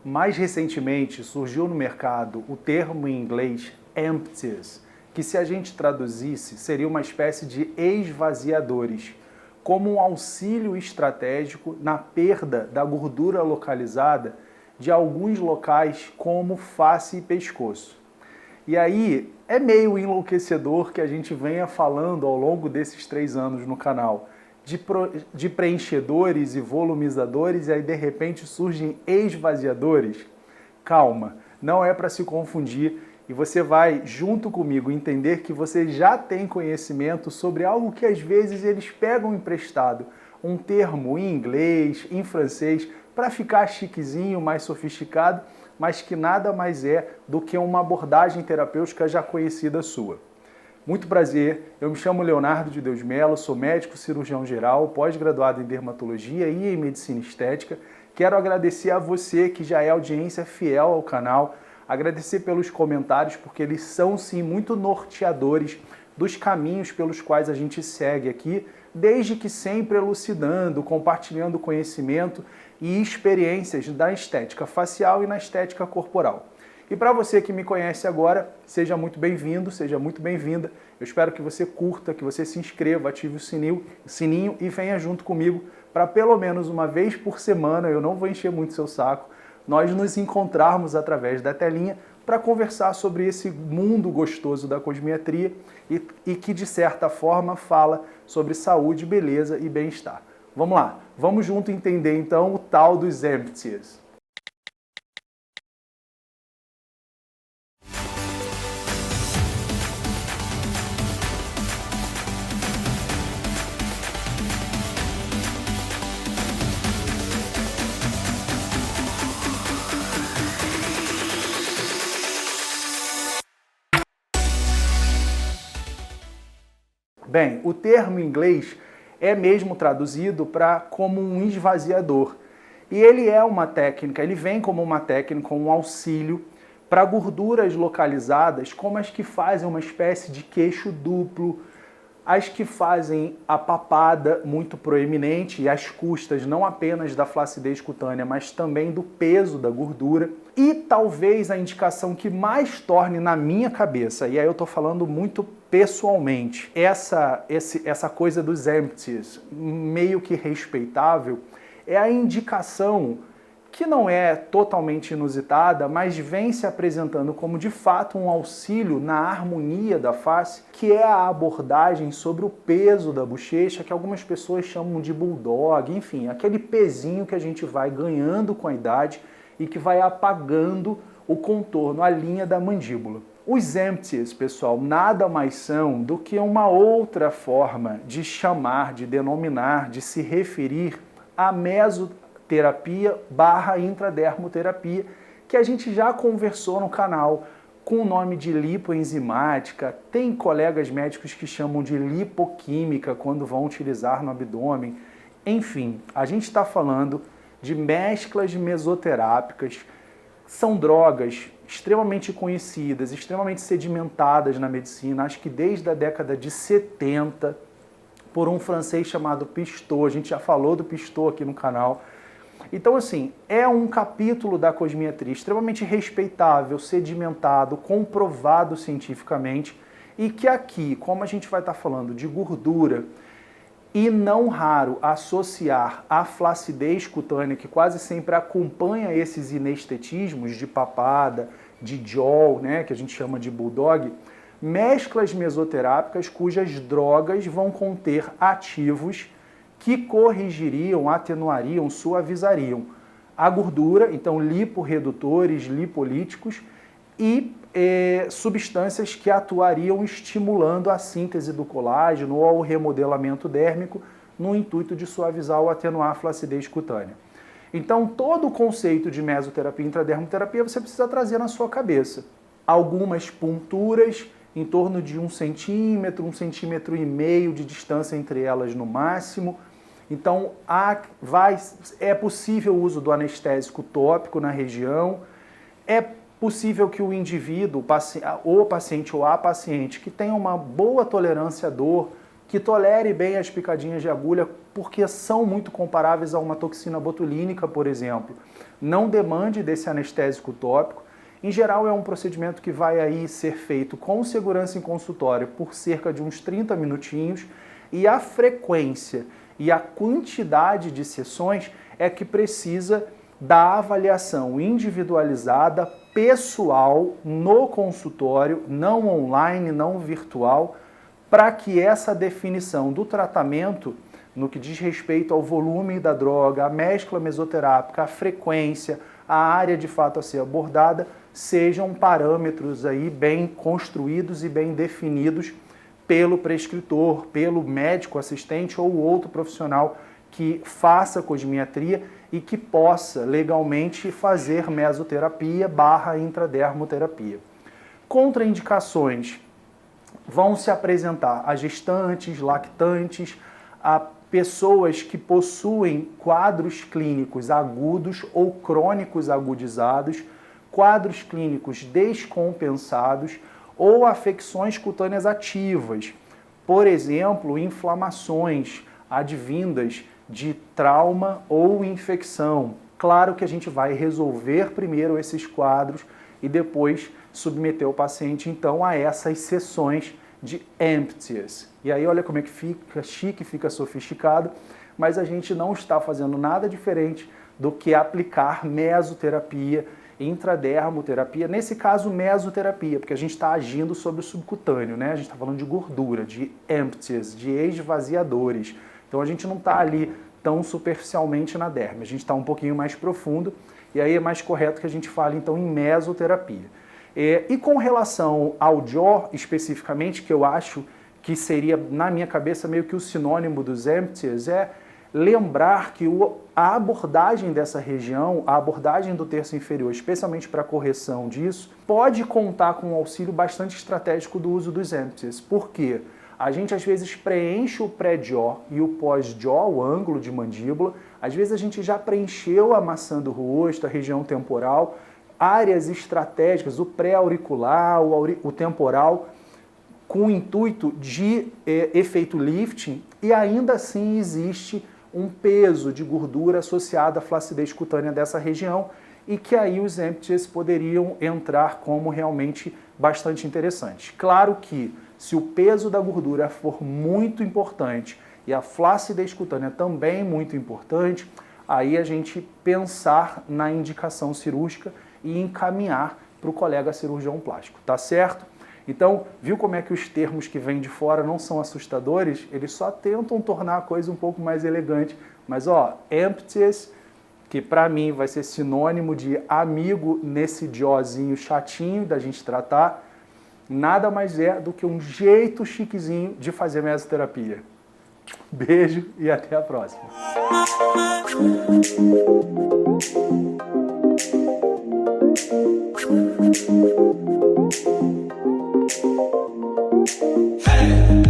Mais recentemente surgiu no mercado o termo em inglês empties, que se a gente traduzisse seria uma espécie de esvaziadores, como um auxílio estratégico na perda da gordura localizada de alguns locais como face e pescoço. E aí é meio enlouquecedor que a gente venha falando ao longo desses 3 anos no canal de preenchedores e volumizadores e aí de repente surgem esvaziadores. Calma, não é para se confundir e você vai junto comigo entender que você já tem conhecimento sobre algo que às vezes eles pegam emprestado, um termo em inglês, em francês, para ficar chiquezinho, mais sofisticado, mas que nada mais é do que uma abordagem terapêutica já conhecida sua. Muito prazer, eu me chamo Leonardo de Deus Mello, sou médico cirurgião geral, pós-graduado em dermatologia e em medicina estética. Quero agradecer a você que já é audiência fiel ao canal, agradecer pelos comentários, porque eles são sim muito norteadores dos caminhos pelos quais a gente segue aqui, desde que sempre elucidando, compartilhando conhecimento e experiências da estética facial e na estética corporal. E para você que me conhece agora, seja muito bem-vindo, seja muito bem-vinda. Eu espero que você curta, que você se inscreva, ative o sininho e venha junto comigo para pelo menos uma vez por semana, eu não vou encher muito seu saco, nós nos encontrarmos através da telinha para conversar sobre esse mundo gostoso da cosmetria e que, de certa forma, fala sobre saúde, beleza e bem-estar. Vamos lá, vamos junto entender então o tal dos empties. Bem, o termo em inglês é mesmo traduzido para como um esvaziador. E ele é uma técnica, ele vem como uma técnica, um auxílio para gorduras localizadas, como as que fazem uma espécie de queixo duplo, as que fazem a papada muito proeminente e as custas não apenas da flacidez cutânea, mas também do peso da gordura. E talvez a indicação que mais torne na minha cabeça, e aí eu estou falando muito pessoalmente, essa coisa dos empties, meio que respeitável, é a indicação que não é totalmente inusitada, mas vem se apresentando como de fato um auxílio na harmonia da face, que é a abordagem sobre o peso da bochecha, que algumas pessoas chamam de bulldog, enfim, aquele pezinho que a gente vai ganhando com a idade e que vai apagando o contorno, a linha da mandíbula. Os empties, pessoal, nada mais são do que uma outra forma de chamar, de denominar, de se referir à mesoterapia / intradermoterapia, que a gente já conversou no canal com o nome de lipoenzimática. Tem colegas médicos que chamam de lipoquímica quando vão utilizar no abdômen. Enfim, a gente está falando de mesclas mesoterápicas. São drogas extremamente conhecidas, extremamente sedimentadas na medicina, acho que desde a década de 70, por um francês chamado Pistot. A gente já falou do Pistot aqui no canal. Então, assim, é um capítulo da cosmetria extremamente respeitável, sedimentado, comprovado cientificamente, e que aqui, como a gente vai estar falando de gordura, e não raro associar a flacidez cutânea, que quase sempre acompanha esses inestetismos de papada, de jaw, né, que a gente chama de bulldog, mesclas mesoterápicas cujas drogas vão conter ativos que corrigiriam, atenuariam, suavizariam a gordura, então liporredutores, lipolíticos e substâncias que atuariam estimulando a síntese do colágeno ou o remodelamento dérmico no intuito de suavizar ou atenuar a flacidez cutânea. Então, todo o conceito de mesoterapia e intradermoterapia você precisa trazer na sua cabeça. Algumas ponturas em torno de 1 centímetro, 1,5 cm de distância entre elas no máximo. Então, é possível o uso do anestésico tópico na região, é possível que o indivíduo, ou paciente ou a paciente, que tenha uma boa tolerância à dor, que tolere bem as picadinhas de agulha, porque são muito comparáveis a uma toxina botulínica, por exemplo. Não demande desse anestésico tópico. Em geral, é um procedimento que vai aí ser feito com segurança em consultório por cerca de uns 30 minutinhos, e a frequência e a quantidade de sessões é que precisa da avaliação individualizada, pessoal, no consultório, não online, não virtual, para que essa definição do tratamento, no que diz respeito ao volume da droga, a mescla mesoterápica, a frequência, a área de fato a ser abordada, sejam parâmetros aí bem construídos e bem definidos pelo prescritor, pelo médico assistente ou outro profissional que faça cosmiatria e que possa legalmente fazer mesoterapia / intradermoterapia. Contraindicações vão se apresentar a gestantes, lactantes, a pessoas que possuem quadros clínicos agudos ou crônicos agudizados, quadros clínicos descompensados ou afecções cutâneas ativas, por exemplo, inflamações advindas de trauma ou infecção. Claro que a gente vai resolver primeiro esses quadros e depois submeter o paciente, então, a essas sessões de empties. E aí olha como é que fica chique, fica sofisticado, mas a gente não está fazendo nada diferente do que aplicar mesoterapia, intradermoterapia, nesse caso mesoterapia, porque a gente está agindo sobre o subcutâneo, né? A gente está falando de gordura, de empties, de esvaziadores. Então a gente não está ali tão superficialmente na derme, a gente está um pouquinho mais profundo, e aí é mais correto que a gente fale então em mesoterapia. E com relação ao jaw especificamente, que eu acho que seria, na minha cabeça, meio que o sinônimo dos empties, é lembrar que a abordagem dessa região, a abordagem do terço inferior, especialmente para a correção disso, pode contar com um auxílio bastante estratégico do uso dos empties. Por quê? A gente às vezes preenche o pré-jaw e o pós-jaw, o ângulo de mandíbula, às vezes a gente já preencheu a maçã do rosto, a região temporal, áreas estratégicas, o pré-auricular, o temporal, com o intuito de efeito lifting, e ainda assim existe um peso de gordura associado à flacidez cutânea dessa região, e que aí os empties poderiam entrar como realmente bastante interessantes. Claro que se o peso da gordura for muito importante e a flacidez cutânea também muito importante, aí a gente pensar na indicação cirúrgica e encaminhar para o colega cirurgião plástico, tá certo? Então, viu como é que os termos que vêm de fora não são assustadores? Eles só tentam tornar a coisa um pouco mais elegante. Mas, ó, empties, que para mim vai ser sinônimo de amigo nesse jawzinho chatinho da gente tratar, nada mais é do que um jeito chiquezinho de fazer mesoterapia. Beijo e até a próxima. Hey!